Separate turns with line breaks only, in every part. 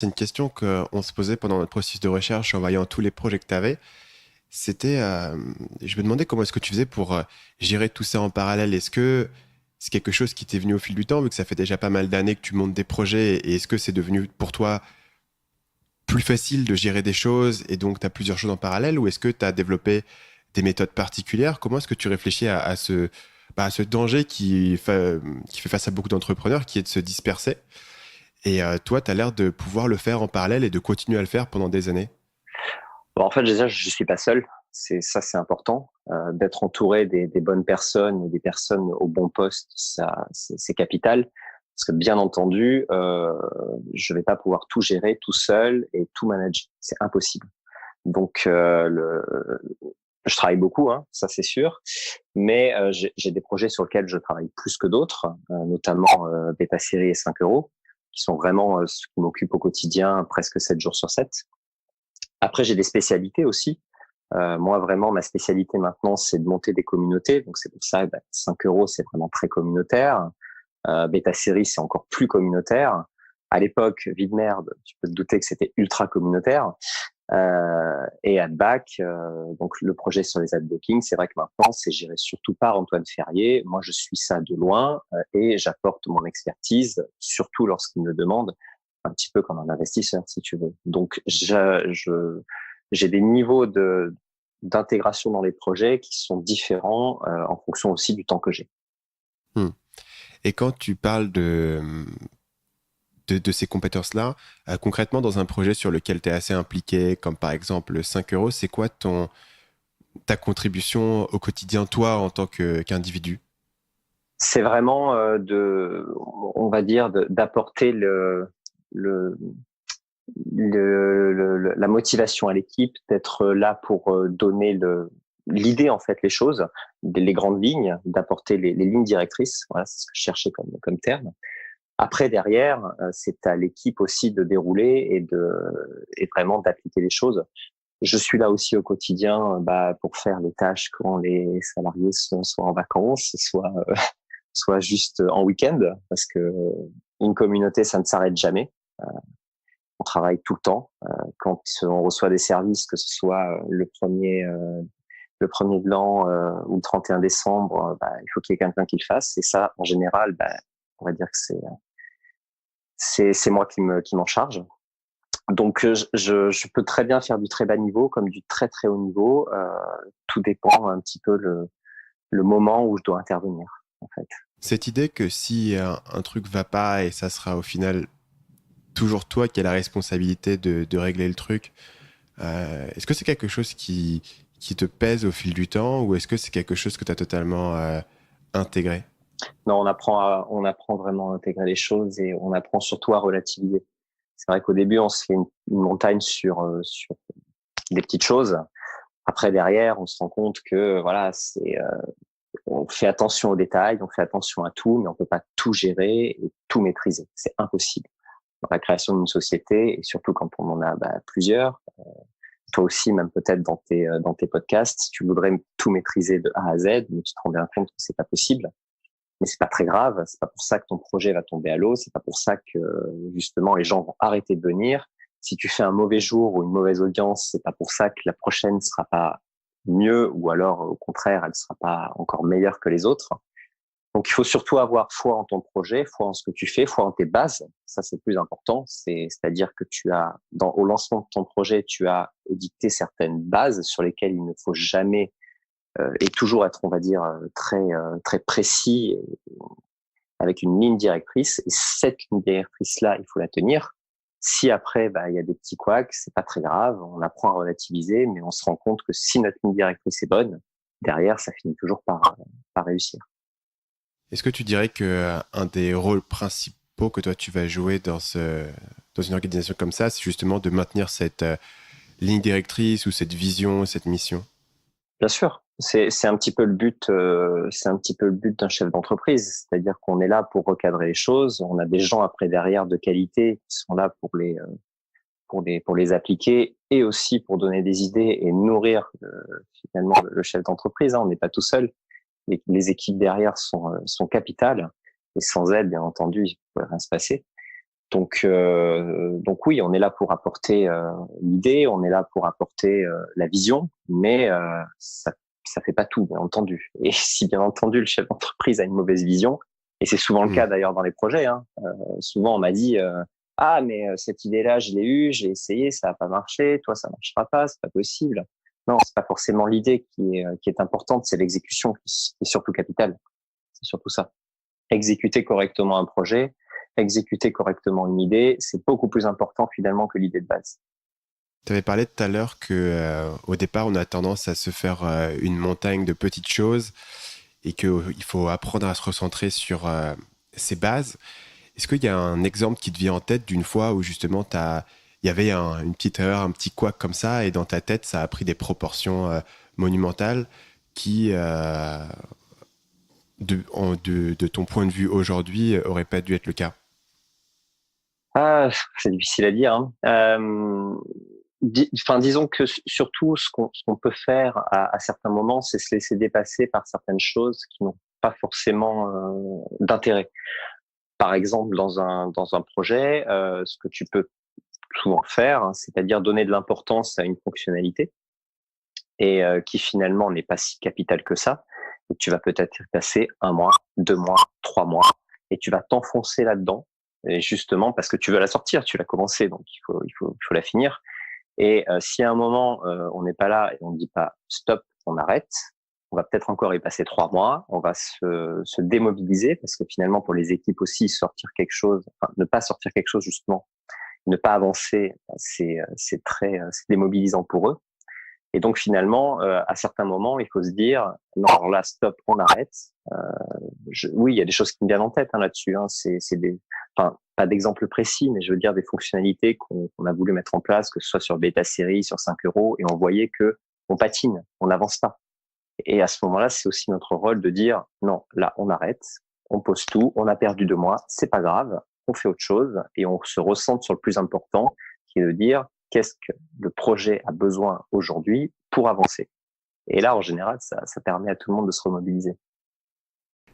C'est une question qu'on se posait pendant notre processus de recherche en voyant tous les projets que tu avais. C'était, je me demandais comment est-ce que tu faisais pour gérer tout ça en parallèle. Est-ce que c'est quelque chose qui t'est venu au fil du temps, vu que ça fait déjà pas mal d'années que tu montes des projets, et est-ce que c'est devenu pour toi plus facile de gérer des choses et donc tu as plusieurs choses en parallèle, ou est-ce que tu as développé des méthodes particulières? Comment est-ce que tu réfléchis à ce danger qui fait face à beaucoup d'entrepreneurs, qui est de se disperser? Et toi, tu as l'air de pouvoir le faire en parallèle et de continuer à le faire pendant des années.
Bon, en fait, déjà, je suis pas seul. C'est important. D'être entouré des bonnes personnes et des personnes au bon poste, ça, c'est capital. Parce que bien entendu, je vais pas pouvoir tout gérer tout seul et tout manager. C'est impossible. Donc, je travaille beaucoup, hein, ça c'est sûr. Mais j'ai des projets sur lesquels je travaille plus que d'autres, notamment Beta Série et 5 euros, qui sont vraiment ce qui m'occupe au quotidien, presque 7 jours sur 7. Après, j'ai des spécialités aussi. Moi, vraiment, ma spécialité maintenant, c'est de monter des communautés. Donc, c'est pour ça, 5 euros, c'est vraiment très communautaire. Beta Série, c'est encore plus communautaire. À l'époque, Vie de merde, tu peux te douter que c'était ultra communautaire. Et AdBack, donc le projet sur les adblocking, c'est vrai que maintenant, c'est géré surtout par Antoine Ferrier. Moi, je suis ça de loin et j'apporte mon expertise, surtout lorsqu'il me le demande, un petit peu comme un investisseur, si tu veux. Donc, j'ai des niveaux d'intégration dans les projets qui sont différents en fonction aussi du temps que j'ai.
Hmm. Et quand tu parles de ces compétences-là, concrètement, dans un projet sur lequel tu es assez impliqué, comme par exemple 5 euros, c'est quoi ta contribution au quotidien, toi, en tant qu'individu?
C'est vraiment on va dire, d'apporter le, la motivation à l'équipe, d'être là pour donner l'idée, en fait, les choses, les grandes lignes, d'apporter les lignes directrices. Voilà, c'est ce que je cherchais comme terme. Après, derrière, c'est à l'équipe aussi de dérouler et vraiment d'appliquer les choses. Je suis là aussi au quotidien, pour faire les tâches quand les salariés sont soit en vacances, soit juste en week-end, parce que une communauté, ça ne s'arrête jamais. On travaille tout le temps. Quand on reçoit des services, que ce soit le premier de l'an ou le 31 décembre, il faut qu'il y ait quelqu'un qui le fasse. Et ça, en général, on va dire que c'est moi qui m'en charge. Donc, je peux très bien faire du très bas niveau comme du très très haut niveau. Tout dépend un petit peu le moment où je dois intervenir, en fait.
Cette idée que si un truc va pas et ça sera au final toujours toi qui as la responsabilité de régler le truc, est-ce que c'est quelque chose qui te pèse au fil du temps, ou est-ce que c'est quelque chose que tu as totalement intégré?
Non, on apprend vraiment à intégrer les choses et on apprend surtout à relativiser. C'est vrai qu'au début, on se fait une montagne sur des petites choses. Après, derrière, on se rend compte que voilà, on fait attention aux détails, on fait attention à tout, mais on peut pas tout gérer et tout maîtriser. C'est impossible. Dans la création d'une société, et surtout quand on en a plusieurs, toi aussi, même peut-être dans tes podcasts, tu voudrais tout maîtriser de A à Z, mais tu te rends bien compte que c'est pas possible. Mais c'est pas très grave. C'est pas pour ça que ton projet va tomber à l'eau. C'est pas pour ça que justement les gens vont arrêter de venir. Si tu fais un mauvais jour ou une mauvaise audience, c'est pas pour ça que la prochaine sera pas mieux, ou alors au contraire, elle sera pas encore meilleure que les autres. Donc il faut surtout avoir foi en ton projet, foi en ce que tu fais, foi en tes bases. Ça c'est le plus important. C'est-à-dire que au lancement de ton projet, tu as édicté certaines bases sur lesquelles il ne faut jamais et toujours être, on va dire, très précis, avec une ligne directrice. Et cette ligne directrice-là, il faut la tenir. Si après, il y a des petits couacs, c'est pas très grave. On apprend à relativiser, mais on se rend compte que si notre ligne directrice est bonne, derrière, ça finit toujours par réussir.
Est-ce que tu dirais que un des rôles principaux que toi tu vas jouer dans une organisation comme ça, c'est justement de maintenir cette ligne directrice ou cette vision, cette mission?
Bien sûr, c'est un petit peu le but, c'est un petit peu le but d'un chef d'entreprise, c'est-à-dire qu'on est là pour recadrer les choses. On a des gens après derrière de qualité qui sont là pour les appliquer et aussi pour donner des idées et nourrir finalement le chef d'entreprise. Hein. On n'est pas tout seul. Les équipes derrière sont capitales et sans elles, bien entendu, il ne pourrait rien se passer. Donc oui, on est là pour apporter l'idée, on est là pour apporter la vision, mais ça fait pas tout, bien entendu. Et si bien entendu le chef d'entreprise a une mauvaise vision, et c'est souvent le cas
Hmm.
d'ailleurs dans les projets, hein, souvent on m'a dit ah mais cette idée-là je l'ai eue, j'ai essayé, ça a pas marché, toi ça marchera pas, c'est pas possible. Non, c'est pas forcément l'idée qui est importante, c'est l'exécution qui est surtout capitale. C'est surtout ça. Exécuter correctement un projet, exécuter correctement une idée, c'est beaucoup plus important finalement que l'idée de base.
Tu avais parlé tout à l'heure que au départ, on a tendance à se faire une montagne de petites choses et qu'il faut apprendre à se recentrer sur ses bases. Est-ce qu'il y a un exemple qui te vient en tête d'une fois où justement il y avait une petite erreur, un petit couac comme ça, et dans ta tête, ça a pris des proportions monumentales qui, de ton point de vue aujourd'hui, n'auraient pas dû être le cas?
Ah, c'est difficile à dire, hein. Disons que surtout ce qu'on peut faire à certains moments, c'est se laisser dépasser par certaines choses qui n'ont pas forcément d'intérêt. Par exemple, dans un projet, ce que tu peux souvent faire, hein, c'est-à-dire donner de l'importance à une fonctionnalité et qui finalement n'est pas si capitale que ça. Et tu vas peut-être y passer 1 mois, 2 mois, 3 mois, et tu vas t'enfoncer là-dedans. Et justement parce que tu veux la sortir, tu l'as commencé, donc il faut la finir. Et si à un moment on n'est pas là et on ne dit pas stop, on arrête, on va peut-être encore y passer 3 mois, on va se démobiliser parce que finalement pour les équipes aussi sortir quelque chose, enfin ne pas sortir quelque chose justement, ne pas avancer, c'est démobilisant pour eux. Et donc finalement à certains moments il faut se dire non alors là stop, on arrête. Oui, il y a des choses qui me viennent en tête hein, là-dessus. Hein. Enfin, pas d'exemple précis, mais je veux dire des fonctionnalités qu'on a voulu mettre en place, que ce soit sur Beta Série, sur 5 €, et on voyait que on patine, on n'avance pas. Et à ce moment-là, c'est aussi notre rôle de dire non, là, on arrête, on pose tout, on a perdu 2 mois, c'est pas grave, on fait autre chose et on se recentre sur le plus important, qui est de dire qu'est-ce que le projet a besoin aujourd'hui pour avancer. Et là, en général, ça permet à tout le monde de se remobiliser.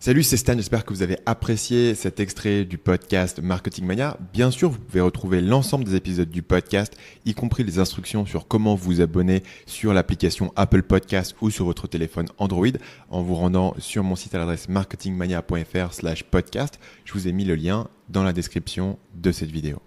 Salut, c'est Stan, j'espère que vous avez apprécié cet extrait du podcast Marketing Mania. Bien sûr, vous pouvez retrouver l'ensemble des épisodes du podcast, y compris les instructions sur comment vous abonner sur l'application Apple Podcast ou sur votre téléphone Android en vous rendant sur mon site à l'adresse marketingmania.fr/podcast. Je vous ai mis le lien dans la description de cette vidéo.